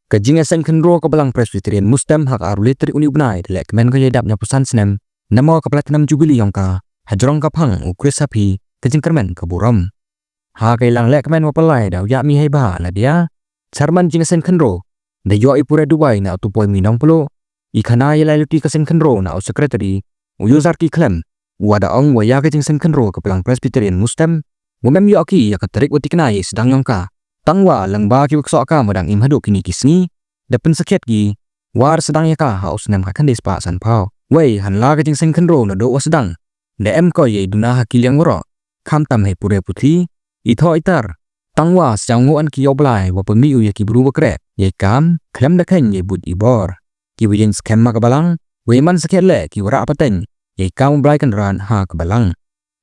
Kajingasan kenro ke belang Presbyterian Muslim hak arulitri uni benai delek kemen ko yedapnya pusan senem namo ke platinum jubili yongka hajrong kapang ukris sapi kajing kermen ke buram. Ha kailang lek kemen wapalai daw ya mi heba la dia charman jingasan kenro da yo ipure Dubai na utupoi minong pelo ikana yelai luti kasen kenro na sekretari uyuzar ki klem wada ong waya kajing sen kenro ke belang Presbyterian Muslim wamem yo aki ya katarik watikanai sedang yongka tangwa lang ba ki wakso ka madang imhado kini kisni dapen sakit gi war sedang ya ka haus nem kan des pa san pau wei han la ka jing sen khenro na do sedang de em ko ye duna hakil yang woro kham tam he pure puthi itho itar tangwa sang ngon ki yoblai wa pemi u ye ki bru bakre ye kam khlem da khen ye bud ibor ki wijin skem ma ka balang wei man sakit le ki wara paten ye kam blai kan ran ha ka balang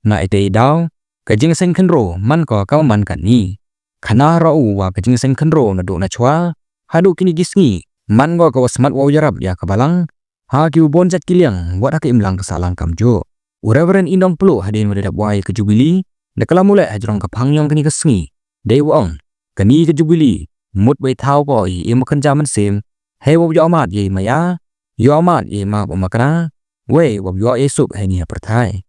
na ite daw ka jing sen khenro man ko ka man kan ni khana rau wa kajing sen khenro na do na chwa hadu kini gisngi man go ko smart wa yarab ya kabalang ha ki bon jat kiliang wa dak imlang kesalang kamjo ureveren indong pelu hadin wadap wai ke jubili de kala mule hajrong ka phangyong kini kesngi de wong kani ke jubili mut wei thau ko i im kan jaman sem he wo yo mat ye maya yo mat ye ma bo makana wei wo yo yesup he ni perthai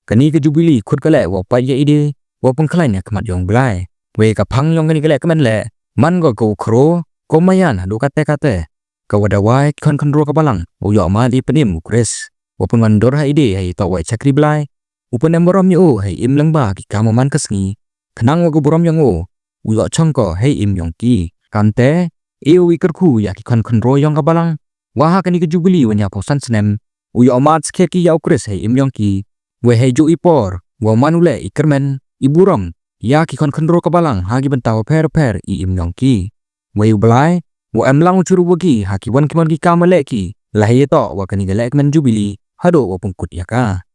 kani ke jubili khut kale wo pa ye ide wo pengklai ne kmat yong blai wei ka phang yong kani kale kemen le man go ko khro ko mayan do kate ka wada wai kon ro ka balang o yo ma di penim ukres wo pun mandor ha ide hai to wai chakri blai upon emborom yo hai im lang ba ki kamo man kasngi khnang wo go borom yong o u yo chong ko hai im yong ki kante e wi kar khu ya ki kon ro yong ka balang wa ha kani ke jubili wanya po san snem u yo ma ske ki ya ukres hai im yong ki we hai ju ipor wo manule ikermen iburom ya ki kon ro ka balang hagi bentau per i im yong ki wei blai wo em lang churu wagi haki wan ki mon ki kamale ki lahi to wa kani galek men jubili hado wo pungkut ya ka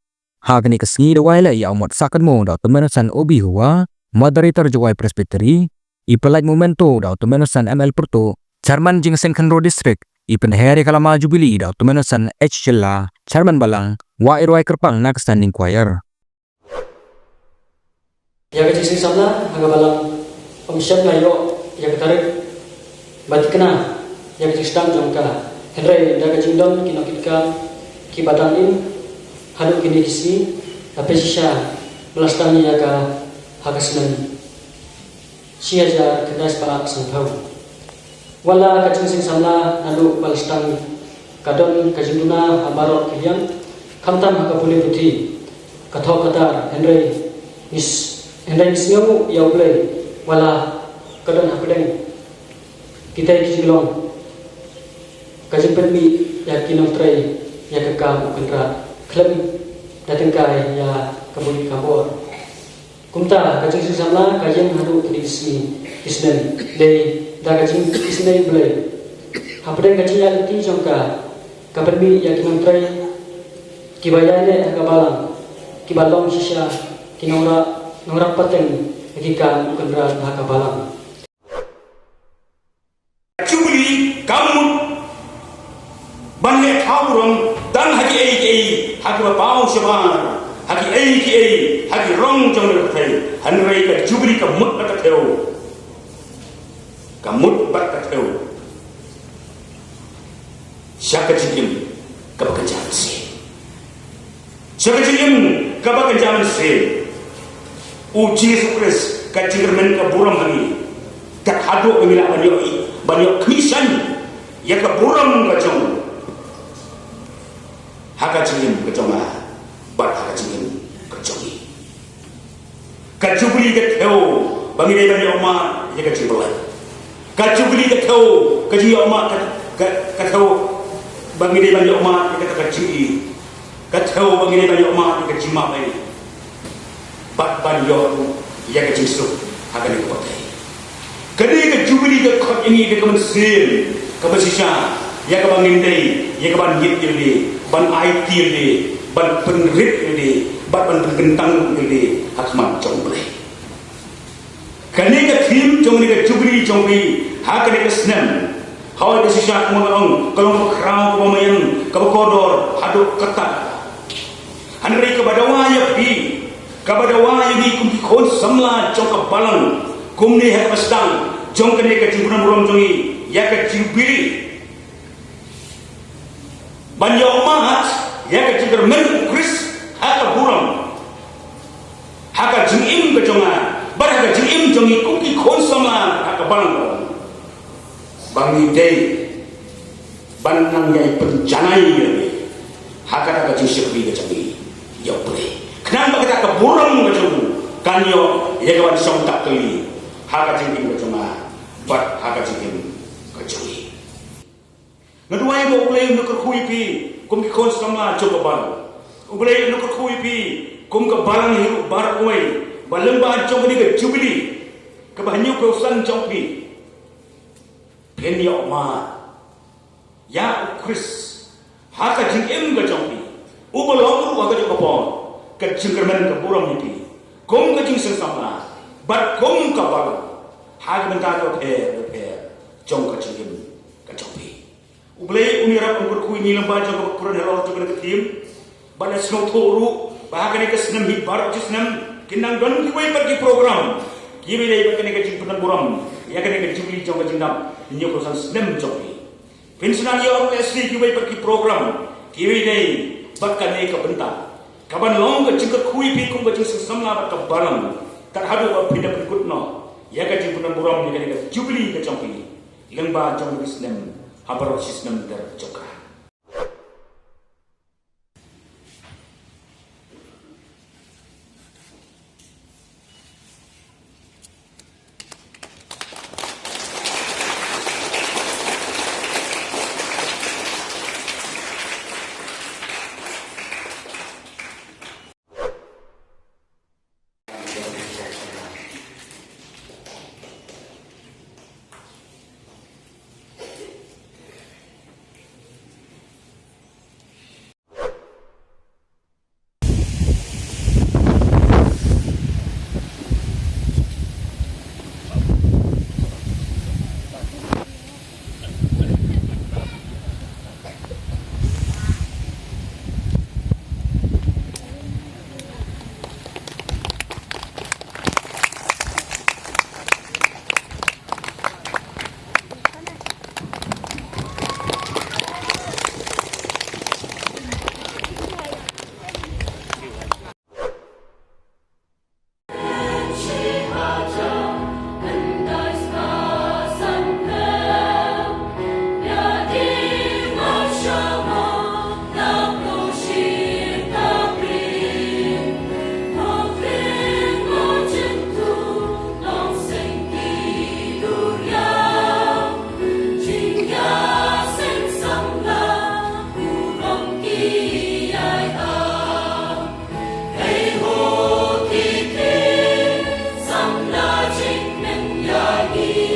ha kani kasngi de wai le ya mot sakat mo da temenasan obi huwa moderator jawai presbytery i pelait momento da temenasan ml porto chairman jingsen khenro district i penhere kalama jubili da temenasan h chella chairman balang wa irwai kerpang nak standing choir ya ke sisi sabla haga balang pemisian layo ya ketarik batikna ya ke sedang jongka henry daga jindon kinokika kibadanin hadu kini kisi tapi sisa belastani ya ka haga senen siaja kedas para sangpau wala kacing sing sabla hadu balastani kadon kajinduna hamarok kilian kamtam haga boleh putih kathok katar henry is hendak singamu ya boleh wala kadang hakdeng kita ikilong kajin permi ya kinong tray ya kekam kendra klem datang kai ya kebuli kabor kumta kajin sisama kajin hadu kidisi isnen dei da kajin isnen boleh hakdeng kajin ya leti jongka kapermi ya kinong tray kibayane kabalang kibalong sisa kinora norang pateng ketika kendra haka balang jubli kamu banyak hauron dan hagi ei hagi bau shaban hagi ei hagi rong jong le hanrei ka jubli ka mut ka teu kamut bat ka teu syaka jikim ka bekerjaan se syaka jikim ka bekerjaan se uji sukres kacir men ka buram hani kat hadu pemila banyak kemisan ya ka buram ka jong haka jingim ka jong bat haka jingim ka jongi ka jubli ka theo bangire banyak ma ya ka jibla ka jubli ka theo ka ji ma ka theo bangire banyak ma ya ka ji ka theo bangire banyak ma ya ka jima bai bat ban yo ya ke jisu hakan ko tai kadi ke jubili ke khot ini ke kaman sil ke basisha ya ke bangin dei ya ke ban yit ini ban IT ini ban penrit ini ban pentang ini hakman jomble kani ke tim jomni ke jubili jombi hakan ke snem hawa basisha mo ong kalong krau ko mayen ke kodor hadu kata hanri ke badawa ya bi kabada wayi kum khon samla chok balang kumni he pastang jong kane ka jibran rom jongi ya ke jubili banyak umat ya ke jingkermen Kris haka buram haka jingim ke jonga bar haka jingim jongi kuki konsama haka balang bangi day banang yai penjanai haka haka jingshikri ke jongi ya boleh kenapa kita ke buram ke jongi kanyo ya kawan song tak keli haka jingim ke jonga bat haka jingim ke jongi Ngadua ibu boleh untuk kuipi, kum kikon sama coba bal. Boleh untuk kuipi, kum ke barang hidup bar uai, balemba coba ni ke jubili, ke banyu kausan copi. Penia oma, ya Kris, haka jingem ke copi. Ubalong uga ke kapon, ke jingkermen ke buram nipi. Kum ke jing sama, bat kum ke bal. Haka bentar ke jong ke jingem ke copi. Ublay unirap ang berkuy nilang baca ke puran helal tu kena ketim, pada snow toru, bahkan ke senam hibar je senam, kinang don kiway pergi program, kiway day kena ke jimpunan buram, ya kena ke jubli jong ke jindam, inyo perusahaan senam joki. Pensiunan ya orang SD kiway pergi program, kiway day bahkan ke bentar, kapan long ke jingkat kuy pikum ke jing semla ke barang, tak hadu apa pindah berikut no, ya ke jimpunan buram ya kena ke jubli ke joki, lembah jong ke senam. Habar sistem terjogah. Lagi